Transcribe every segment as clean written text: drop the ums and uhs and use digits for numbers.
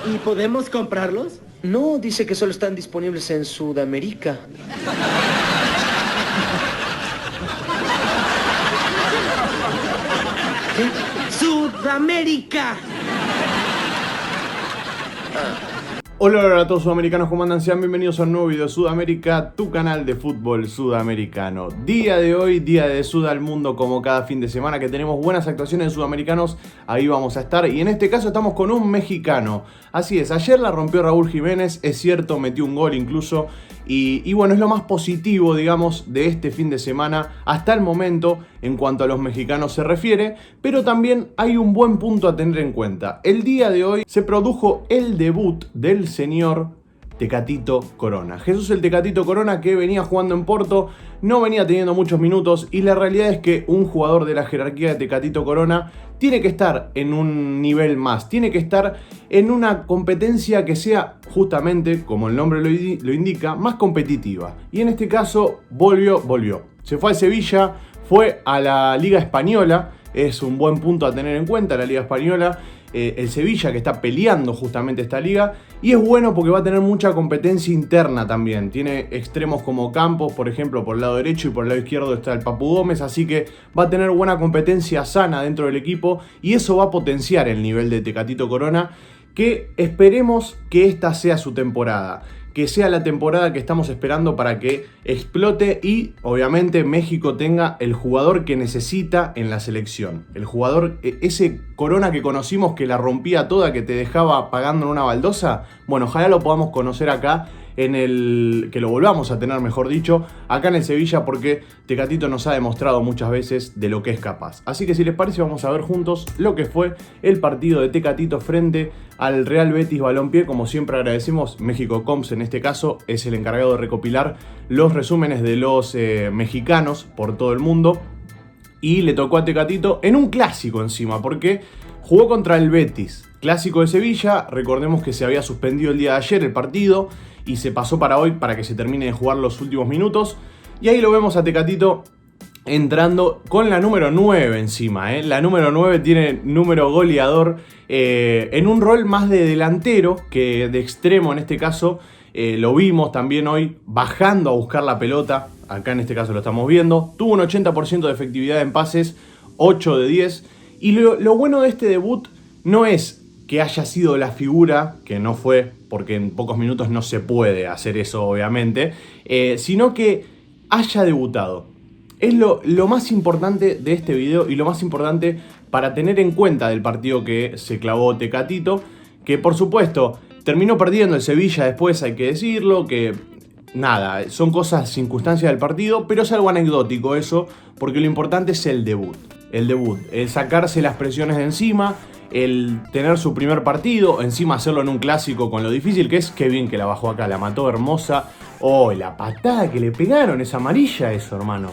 ¿Y podemos comprarlos? No, dice que solo están disponibles en Sudamérica. ¿Qué? ¡Sudamérica! Hola a todos sudamericanos, ¿cómo andan? Sean bienvenidos a un nuevo video de Sudamérica, tu canal de fútbol sudamericano. Día de hoy, día de Sud al mundo, como cada fin de semana que tenemos buenas actuaciones de sudamericanos, ahí vamos a estar. Y en este caso estamos con un mexicano. Así es, ayer la rompió Raúl Jiménez, es cierto, metió un gol incluso. Y bueno, es lo más positivo, digamos, de este fin de semana hasta el momento en cuanto a los mexicanos se refiere, pero también hay un buen punto a tener en cuenta. El día de hoy se produjo el debut del señor Tecatito Corona. Jesús el Tecatito Corona, que venía jugando en Porto, no venía teniendo muchos minutos, y la realidad es que un jugador de la jerarquía de Tecatito Corona tiene que estar en un nivel más, tiene que estar en una competencia que sea justamente, como el nombre lo indica, más competitiva. Y en este caso volvió. Se fue al Sevilla, fue a la Liga Española, es un buen punto a tener en cuenta, la Liga Española. El Sevilla, que está peleando justamente esta liga, y es bueno porque va a tener mucha competencia interna también. Tiene extremos como Campos, por ejemplo, por el lado derecho, y por el lado izquierdo está el Papu Gómez, así que va a tener buena competencia sana dentro del equipo, y eso va a potenciar el nivel de Tecatito Corona, que esperemos que esta sea su temporada, que sea la temporada que estamos esperando para que explote y obviamente México tenga el jugador que necesita en la selección. El jugador, ese Corona que conocimos, que la rompía toda, que te dejaba pagando en una baldosa. Bueno, ojalá lo podamos conocer acá, que lo volvamos a tener, mejor dicho, acá en el Sevilla, porque Tecatito nos ha demostrado muchas veces de lo que es capaz. Así que si les parece, vamos a ver juntos lo que fue el partido de Tecatito frente al Real Betis Balompié. Como siempre agradecemos, México Comps en este caso es el encargado de recopilar los resúmenes de los mexicanos por todo el mundo, y le tocó a Tecatito en un clásico encima, porque jugó contra el Betis, clásico de Sevilla. Recordemos que se había suspendido el día de ayer el partido y se pasó para hoy para que se termine de jugar los últimos minutos. Y ahí lo vemos a Tecatito entrando con la número 9 encima. La número 9 tiene número goleador, en un rol más de delantero que de extremo en este caso. Lo vimos también hoy bajando a buscar la pelota. Acá en este caso lo estamos viendo. Tuvo un 80% de efectividad en pases, 8 de 10. Y lo bueno de este debut no es que haya sido la figura, que no fue, porque en pocos minutos no se puede hacer eso obviamente, sino que haya debutado. Es lo más importante de este video y lo más importante para tener en cuenta del partido que se clavó Tecatito, que por supuesto terminó perdiendo el Sevilla después, hay que decirlo, que nada, son cosas, circunstancias del partido, pero es algo anecdótico eso, porque lo importante es el debut, el sacarse las presiones de encima, el tener su primer partido, encima hacerlo en un clásico con lo difícil que es. Qué bien que la bajó acá, la mató hermosa. Oh, la patada que le pegaron, es amarilla eso, hermano.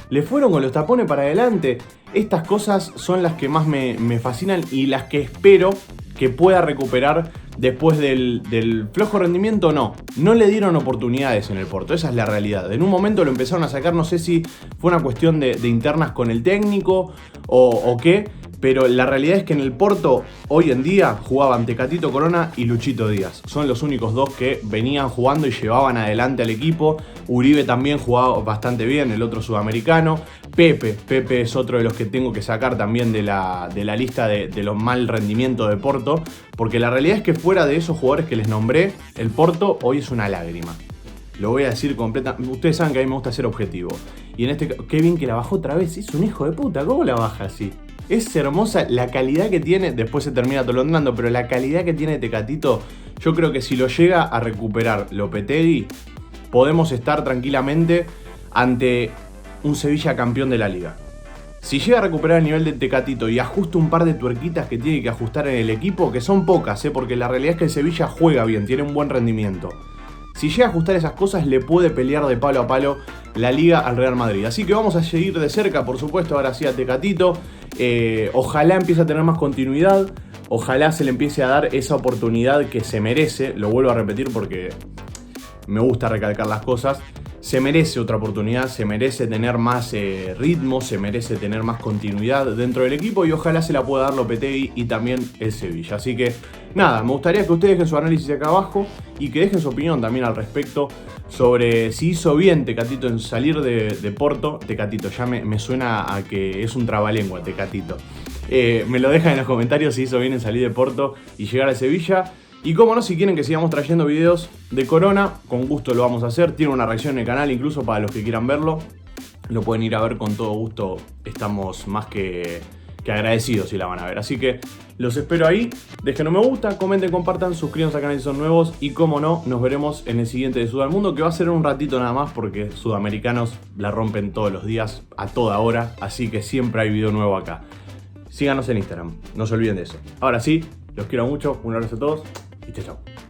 Le fueron con los tapones para adelante. Estas cosas son las que más me fascinan y las que espero que pueda recuperar después del flojo rendimiento. No le dieron oportunidades en el Porto, esa es la realidad. En un momento lo empezaron a sacar, no sé si fue una cuestión de internas con el técnico o qué, pero la realidad es que en el Porto hoy en día jugaban Tecatito Corona y Luchito Díaz. Son los únicos dos que venían jugando y llevaban adelante al equipo. Uribe también jugaba bastante bien, el otro sudamericano. Pepe es otro de los que tengo que sacar también de la lista de los mal rendimientos de Porto, porque la realidad es que fuera de esos jugadores que les nombré, el Porto hoy es una lágrima. Lo voy a decir completa. Ustedes saben que a mí me gusta ser objetivo. Y en este, qué bien que la bajó otra vez. Es un hijo de puta. ¿Cómo la baja así? Es hermosa la calidad que tiene. Después se termina atolondrando, pero la calidad que tiene Tecatito, yo creo que si lo llega a recuperar Lopetegui, podemos estar tranquilamente ante un Sevilla campeón de la liga. Si llega a recuperar el nivel de Tecatito y ajusta un par de tuerquitas que tiene que ajustar en el equipo, que son pocas, porque la realidad es que el Sevilla juega bien, tiene un buen rendimiento. Si llega a ajustar esas cosas, le puede pelear de palo a palo la liga al Real Madrid. Así que vamos a seguir de cerca, por supuesto, ahora sí a Tecatito. Ojalá empiece a tener más continuidad. Ojalá se le empiece a dar esa oportunidad que se merece. Lo vuelvo a repetir porque me gusta recalcar las cosas. se merece otra oportunidad, se merece tener más ritmo, se merece tener más continuidad dentro del equipo y ojalá se la pueda dar Lopetegui y también el Sevilla. Así que nada, me gustaría que ustedes dejen su análisis acá abajo y que dejen su opinión también al respecto sobre si hizo bien Tecatito en salir de Porto. Tecatito, ya me suena a que es un trabalengua Tecatito. Me lo dejan en los comentarios si hizo bien en salir de Porto y llegar a Sevilla. Y como no, si quieren que sigamos trayendo videos de Corona, con gusto lo vamos a hacer. Tiene una reacción en el canal, incluso para los que quieran verlo. Lo pueden ir a ver con todo gusto. Estamos más que agradecidos si la van a ver. Así que los espero ahí. Dejen un me gusta, comenten, compartan, suscríbanse al canal si son nuevos. Y como no, nos veremos en el siguiente de Sud al Mundo, que va a ser en un ratito nada más, porque sudamericanos la rompen todos los días, a toda hora. Así que siempre hay video nuevo acá. Síganos en Instagram, no se olviden de eso. Ahora sí, los quiero mucho, un abrazo a todos y chao, chao.